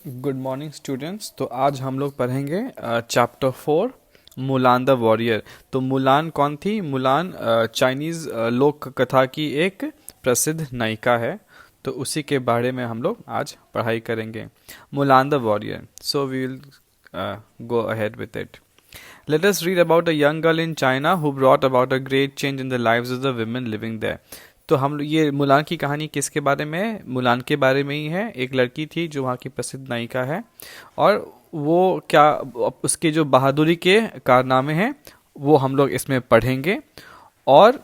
Good morning students. तो आज हम लोग पढ़ेंगे चैप्टर 4 मुलान द वॉरियर। तो मुलान कौन थी? मुलान चाइनीज़ लोक कथा की एक प्रसिद्ध नायिका है। तो उसी के बारे में हम लोग आज पढ़ाई करेंगे। Mulan the warrior, so we will go ahead with it. Let us read about a young girl in China who brought about a great change in the lives of the women living there. तो हम ये Mulan की कहानी किसके बारे में है? Mulan के बारे में ही है। एक लड़की थी जो वहाँ की प्रसिद्ध नायिका है, और वो क्या उसके जो बहादुरी के कारनामे हैं वो हम लोग इसमें पढ़ेंगे। और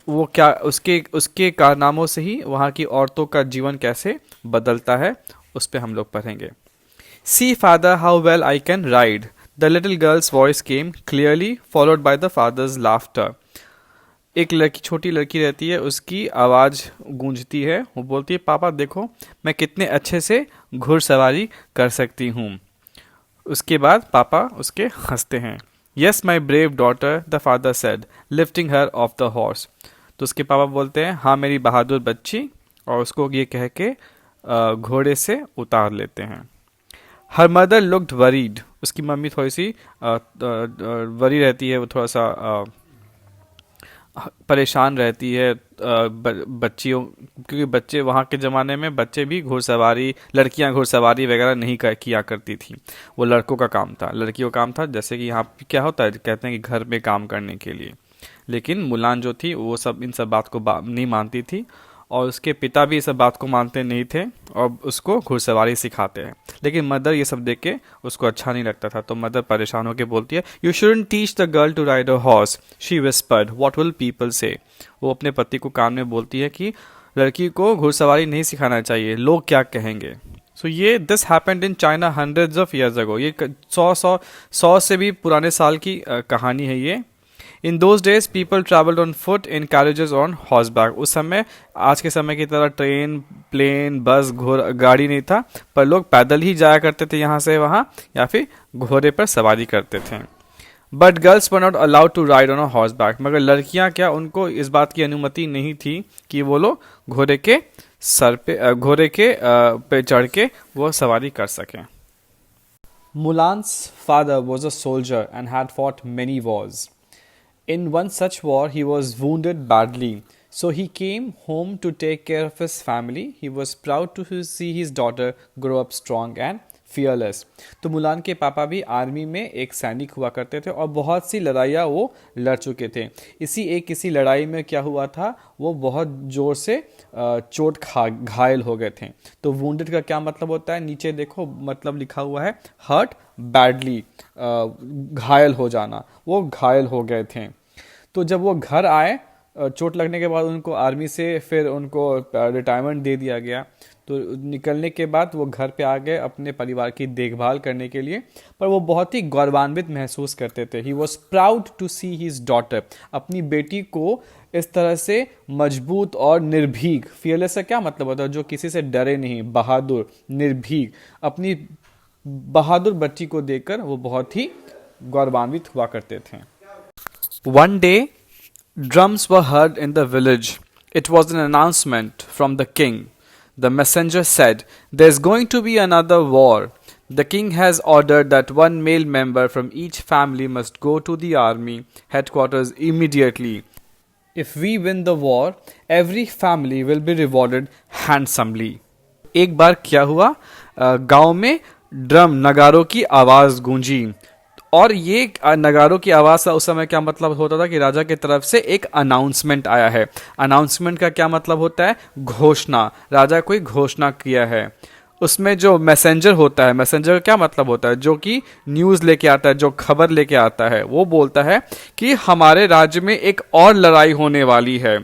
वो क्या उसके उसके कारनामों से ही वहाँ की औरतों का जीवन कैसे बदलता है, उस पर हम लोग पढ़ेंगे। See, father, how well I can ride. The little girl's voice came clearly, followed by the father's laughter. एक लड़की, छोटी लड़की रहती है, उसकी आवाज़ गूंजती है। वो बोलती है, पापा देखो मैं कितने अच्छे से घुड़सवारी कर सकती हूँ। उसके बाद पापा उसके हंसते हैं। Yes, my brave daughter, the father said, lifting her off the horse. तो उसके पापा बोलते हैं, हाँ मेरी बहादुर बच्ची, और उसको ये कह के घोड़े से उतार लेते हैं। Her mother looked worried. उसकी मम्मी थोड़ी सी वरी रहती है, वो थोड़ा सा परेशान रहती है बच्चियों, क्योंकि बच्चे वहाँ के ज़माने में बच्चे भी घुड़सवारी, लड़कियाँ घुड़सवारी वगैरह नहीं किया करती थी। वो लड़कों का काम था, लड़कियों का काम था। जैसे कि यहाँ क्या होता है, कहते हैं कि घर में काम करने के लिए। लेकिन मुलान जो थी वो सब इन सब बात को नहीं मानती थी, और उसके पिता भी इस सब बात को मानते नहीं थे और उसको घुड़सवारी सिखाते हैं। लेकिन मदर ये सब देख के उसको अच्छा नहीं लगता था, तो मदर परेशान होकर बोलती है, you shouldn't teach the girl to ride a horse, she whispered, what will people say. वो अपने पति को कान में बोलती है कि लड़की को घुड़सवारी नहीं सिखाना चाहिए, लोग क्या कहेंगे। सो ये this happened in China hundreds of years ago. ये सौ से भी पुराने साल की कहानी है ये। In those days people travelled on foot in carriages on horseback. उस समय आज के समय की तरह ट्रेन, प्लेन, बस, गाड़ी नहीं था, पर लोग पैदल ही जाया करते थे यहाँ से वहाँ, या फिर घोड़े पर सवारी करते थे। But girls were not allowed to ride on a horseback. मगर लड़कियाँ क्या, उनको इस बात की अनुमति नहीं थी कि वो लोग घोड़े के सर पे पे चढ़ के वो सवारी कर सकें। Mulan's father was a soldier and had fought many wars. In one such war, he was wounded badly, so he came home to take care of his family. He was proud to see his daughter grow up strong and fearless. तो Mulan के पापा भी army में एक सैनिक हुआ करते थे, और बहुत सी लड़ाइयाँ वो लड़ चुके थे। किसी लड़ाई में क्या हुआ था, वो बहुत ज़ोर से घायल हो गए थे। तो वुंडेड का क्या मतलब होता है, नीचे देखो मतलब लिखा हुआ है हर्ट बैडली, घायल हो जाना। वो घायल हो गए थे। तो जब वो घर आए, चोट लगने के बाद उनको आर्मी से फिर उनको रिटायरमेंट दे दिया गया। तो निकलने के बाद वो घर पे आ गए अपने परिवार की देखभाल करने के लिए, पर वो बहुत ही गौरवान्वित महसूस करते थे। He was proud to see his daughter. अपनी बेटी को इस तरह से मजबूत और निर्भीक, फियरलेस का क्या मतलब होता है, जो किसी से डरे नहीं, बहादुर, निर्भीक, अपनी बहादुर बच्ची को देखकर वो बहुत ही गौरवान्वित हुआ करते थे। One day, drums were heard in the village. It was an announcement from the king. The messenger said, "There's going to be another war. The king has ordered that one male member from each family must go to the army headquarters immediately. If we win the war, every family will be rewarded handsomely." एक बार क्या हुआ, गांव में drum, नगारों की आवाज़ गूंजी। और ये नगारों की आवाज़ का उस समय क्या मतलब होता था कि राजा की तरफ से एक अनाउंसमेंट आया है। अनाउंसमेंट का क्या मतलब होता है, घोषणा। राजा कोई घोषणा किया है। उसमें जो मैसेंजर होता है, मैसेंजर का क्या मतलब होता है, जो कि न्यूज़ लेके आता है, जो खबर लेके आता है, वो बोलता है कि हमारे राज्य में एक और लड़ाई होने वाली है।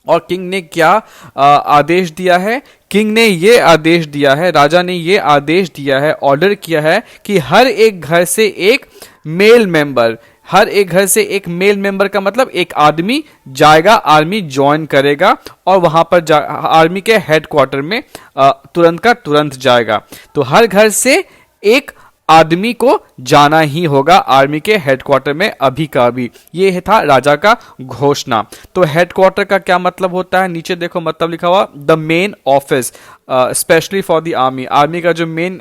और किंग ने क्या आदेश दिया है, किंग ने ये आदेश दिया है, राजा ने ये आदेश दिया है, ऑर्डर किया है कि हर एक घर से एक मेल मेंबर, हर एक घर से एक मेल मेंबर का मतलब एक आदमी जाएगा, आर्मी ज्वाइन करेगा, और वहां पर आर्मी के हेडक्वार्टर में तुरंत का तुरंत जाएगा। तो हर घर से एक आदमी को जाना ही होगा आर्मी के हेडक्वार्टर में अभी का अभी। ये था राजा का घोषणा। तो हेडक्वार्टर का क्या मतलब होता है, नीचे देखो मतलब लिखा हुआ, the main office specially for the army. Army का जो मेन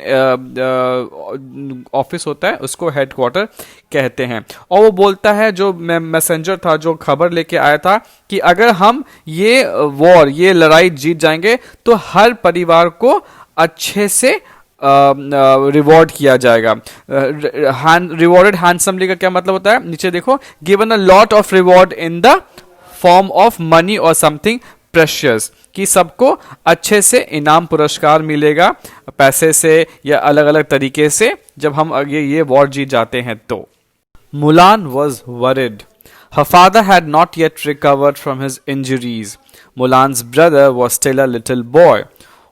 ऑफिस होता है उसको हेडक्वार्टर कहते हैं। और वो बोलता है, जो मैसेंजर था जो खबर लेके आया था, कि अगर हम ये वॉर, ये लड़ाई जीत जाएंगे तो हर परिवार को अच्छे से रिवॉर्ड किया जाएगा। रिवॉर्डेड हैंडसमली का क्या मतलब होता है, नीचे देखो, given a lot of reward in the form of money और समथिंग प्रेशियस, कि सबको अच्छे से इनाम पुरस्कार मिलेगा पैसे से या अलग अलग तरीके से जब हम आगे ये वॉर जीत जाते हैं तो। Mulan was worried. Her father had not yet recovered from his injuries. Mulan's brother was still a little boy.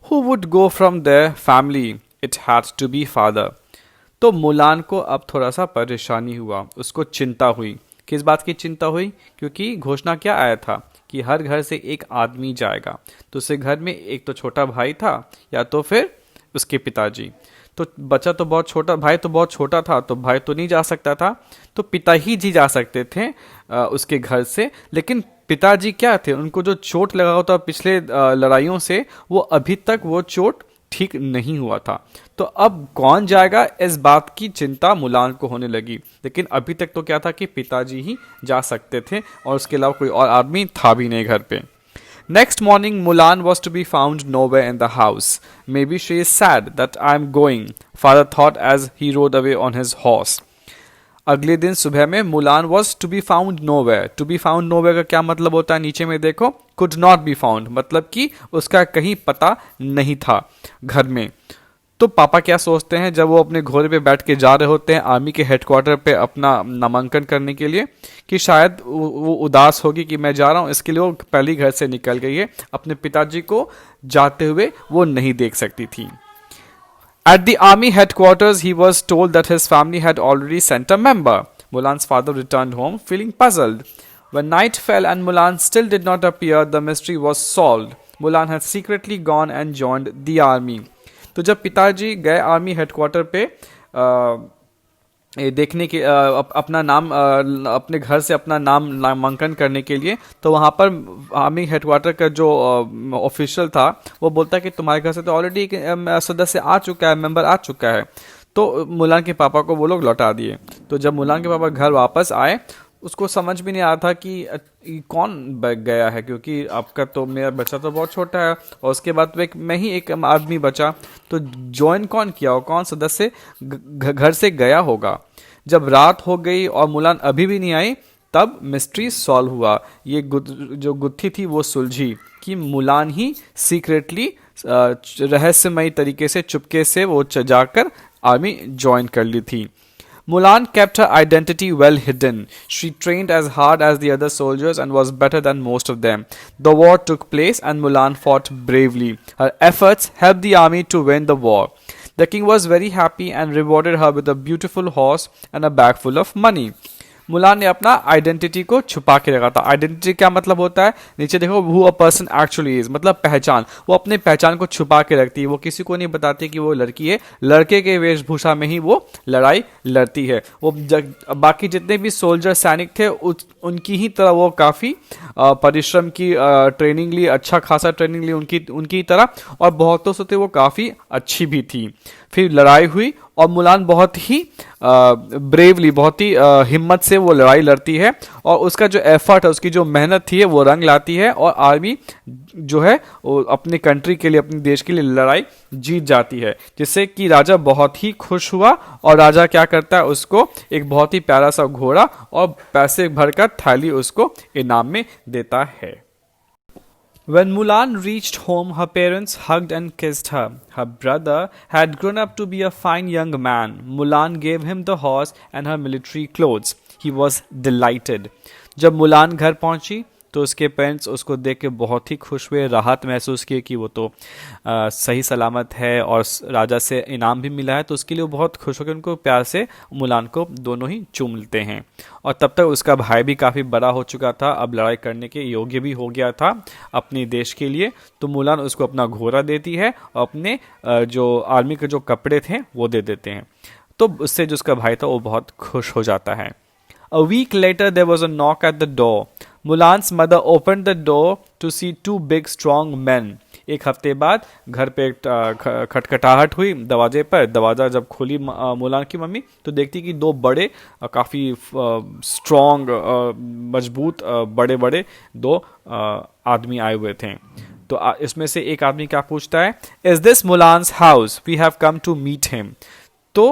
Who would go from their family? It had to be father. तो Mulan को अब थोड़ा सा परेशानी हुआ, उसको चिंता हुई। किस बात की चिंता हुई? क्योंकि घोषणा क्या आया था कि हर घर से एक आदमी जाएगा, तो उससे घर में एक तो छोटा भाई था या तो फिर उसके पिताजी। तो बच्चा तो बहुत छोटा, भाई तो बहुत छोटा था, तो भाई तो नहीं जा सकता था, तो पिता ही जी जा सकते थे उसके घर से। लेकिन पिताजी क्या थे, उनको जो चोट लगा होता पिछले लड़ाइयों से, वो अभी तक वो चोट ठीक नहीं हुआ था। तो अब कौन जाएगा, इस बात की चिंता मुलान को होने लगी। लेकिन अभी तक तो क्या था कि पिताजी ही जा सकते थे और उसके अलावा कोई और आदमी था भी नहीं घर पे। Next morning, Mulan was to be found nowhere in the house. Maybe she is sad that I am going, father thought as he rode away on his horse. अगले दिन सुबह में Mulan was to be found nowhere. To be found nowhere का क्या मतलब होता है, नीचे में देखो, कुड नॉट बी फाउंड, मतलब कि उसका कहीं पता नहीं था घर में। तो पापा क्या सोचते हैं जब वो अपने घोड़े पे बैठ के जा रहे होते हैं आर्मी के हेडक्वार्टर पे अपना नामांकन करने के लिए, कि शायद वो उदास होगी कि मैं जा रहा हूँ, इसके लिए वो पहली घर से निकल गई है, अपने पिताजी को जाते हुए वो नहीं देख सकती थी। At the army headquarters, he was told that his family had already sent a member. Mulan's father returned home, feeling puzzled. When night fell and Mulan still did not appear, the mystery was solved. Mulan had secretly gone and joined the army. तो जब पिताजी गए army headquarter पे देखने के अपना नाम अपने घर से अपना नामांकन करने के लिए, तो वहाँ पर आर्मी हेडक्वार्टर का जो ऑफिशियल था वो बोलता है कि तुम्हारे घर से तो ऑलरेडी एक सदस्य आ चुका है, मेंबर आ चुका है। तो मुलान के पापा को वो लोग लौटा दिए। तो जब मुलान के पापा घर वापस आए, उसको समझ भी नहीं आ रहा था कि कौन गया है, क्योंकि आपका तो, मेरा बच्चा तो बहुत छोटा है और उसके बाद तो मैं ही एक आदमी बचा, तो ज्वाइन कौन किया हो, कौन सदस्य घर से गया होगा। जब रात हो गई और मुलान अभी भी नहीं आई, तब मिस्ट्री सॉल्व हुआ। ये जो गुत्थी थी वो सुलझी कि मुलान ही सीक्रेटली रहस्यमयी तरीके से चुपके से वो जाकर आर्मी ज्वाइन कर ली थी। Mulan kept her identity well hidden. She trained as hard as the other soldiers and was better than most of them. The war took place and Mulan fought bravely. Her efforts helped the army to win the war. The king was very happy and rewarded her with a beautiful horse and a bag full of money. Mulan ने अपना identity को छुपा के रखा था। Identity क्या मतलब होता है, नीचे देखो, who a person actually is, मतलब पहचान। वो अपने पहचान को छुपा के रखती है, वो किसी को नहीं बताती कि वो लड़की है, लड़के के वेशभूषा में ही वो लड़ाई लड़ती है। वो बाकी जितने भी सोल्जर सैनिक थे उनकी ही तरह वो काफ़ी परिश्रम की ट्रेनिंग ली, अच्छा खासा ट्रेनिंग ली उनकी तरह, और बहुतों से थे वो काफ़ी अच्छी भी थी। फिर लड़ाई हुई और मुलान बहुत ही ब्रेवली, बहुत ही हिम्मत से वो लड़ाई लड़ती है, और उसका जो एफर्ट है, उसकी जो मेहनत थी वो रंग लाती है, और आर्मी जो है वो अपनी कंट्री के लिए, अपने देश के लिए लड़ाई जीत जाती है, जिससे कि राजा बहुत ही खुश हुआ। और राजा क्या करता है, उसको एक बहुत ही प्यारा सा घोड़ा और पैसे भरकर थाली उसको इनाम में देता है। When Mulan reached home, her parents hugged and kissed her. Her brother had grown up to be a fine young man. Mulan gave him the horse and her military clothes. He was delighted. जब Mulan घर पहुंची तो उसके parents उसको देख के बहुत ही खुश हुए, राहत महसूस किए कि वो तो सही सलामत है और राजा से इनाम भी मिला है, तो उसके लिए वो बहुत खुश होकर उनको प्यार से मुलान को दोनों ही चूमते हैं। और तब तक उसका भाई भी काफ़ी बड़ा हो चुका था, अब लड़ाई करने के योग्य भी हो गया था अपने देश के लिए। तो मुलान उसको अपना घोड़ा देती है और अपने जो आर्मी के जो कपड़े थे वो दे देते हैं। तो उससे जो उसका भाई था वो बहुत खुश हो जाता है. A week later, there was a knock at the door. Mulan's mother opened the door to see two big, strong men. एक हफ्ते बाद घर पे खटखटाहट हुई दरवाजे पर. दरवाजा जब खोली मुलान की मम्मी तो देखती कि दो बड़े काफ़ी स्ट्रॉन्ग मजबूत बड़े बड़े दो आदमी आए हुए थे. तो इसमें से एक आदमी क्या पूछता है, is this mulan's house, we have come to meet him. तो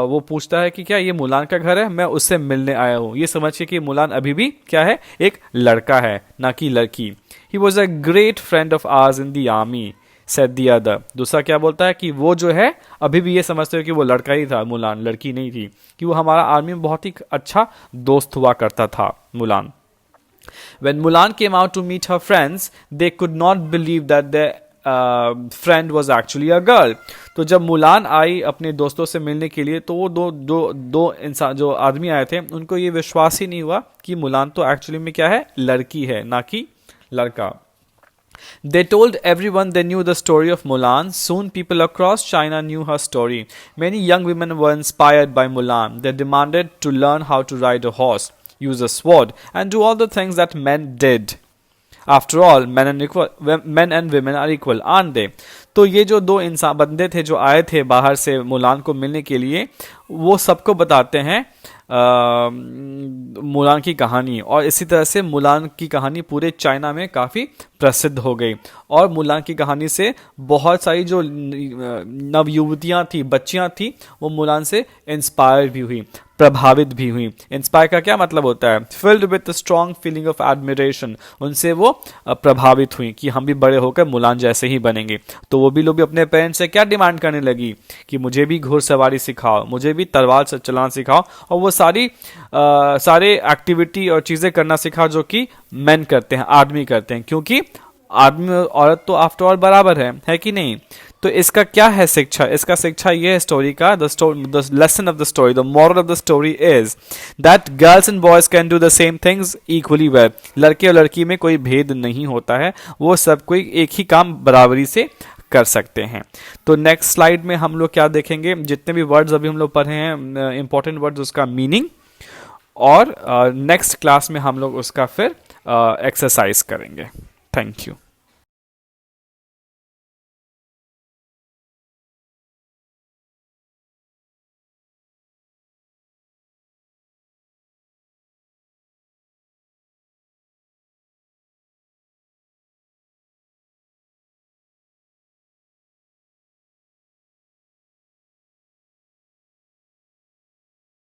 वो पूछता है कि क्या ये मुलान का घर है, मैं उससे मिलने आया हूँ. ये समझिए कि मुलान अभी भी क्या है, एक लड़का है ना कि लड़की. He was a great friend of ours in the army said the other. दूसरा क्या बोलता है कि वो जो है अभी भी ये समझते हो कि वो लड़का ही था, मुलान लड़की नहीं थी, कि वो हमारा आर्मी में बहुत ही अच्छा दोस्त हुआ करता था Mulan. When Mulan came out to meet her friends, they could not believe that their friend was actually a girl. तो जब मुलान आई अपने दोस्तों से मिलने के लिए तो वो दो इंसान जो आदमी आए थे उनको ये विश्वास ही नहीं हुआ कि मुलान तो एक्चुअली में क्या है, लड़की है ना कि लड़का. They told everyone they knew the story of Mulan. Soon people across China knew her story. Many young women were inspired by Mulan. They demanded to learn how to ride a horse, use a sword, and do all the things that men did. After all, men and women are equal, aren't they? तो ये जो दो इंसान बंदे थे जो आए थे बाहर से मुलान को मिलने के लिए, वो सबको बताते हैं मुलान की कहानी. और इसी तरह से मुलान की कहानी पूरे चाइना में काफ़ी प्रसिद्ध हो गई. और मुलान की कहानी से बहुत सारी जो नवयुवतियाँ थी, बच्चियाँ थी, वो मुलान से इंस्पायर भी हुई, प्रभावित भी हुई. इंस्पायर का क्या मतलब होता है, filled with strong feeling of admiration. उनसे वो प्रभावित हुई कि हम भी बड़े होकर मुलान जैसे ही बनेंगे. तो वो भी लोग भी अपने पेरेंट्स से क्या डिमांड करने लगी कि मुझे भी घुड़सवारी सिखाओ, मुझे भी तलवार से चलाना सिखाओ, और वो सारे एक्टिविटी और चीज़ें करना सिखाओ जो कि मेन करते हैं, आदमी करते हैं, क्योंकि आदमी और औरत तो आफ्टर ऑल बराबर है कि नहीं. तो इसका क्या है शिक्षा, इसका शिक्षा ये है स्टोरी का, the lesson of the story, the moral of the story is that girls and boys can do the same things equally well. लड़के और लड़की में कोई भेद नहीं होता है, वो सब कोई एक ही काम बराबरी से कर सकते हैं. तो नेक्स्ट स्लाइड में हम लोग क्या देखेंगे, जितने भी वर्ड्स अभी हम लोग पढ़े हैं इंपॉर्टेंट वर्ड्स, उसका मीनिंग, और नेक्स्ट क्लास में हम लोग उसका फिर एक्सरसाइज करेंगे. Thank you.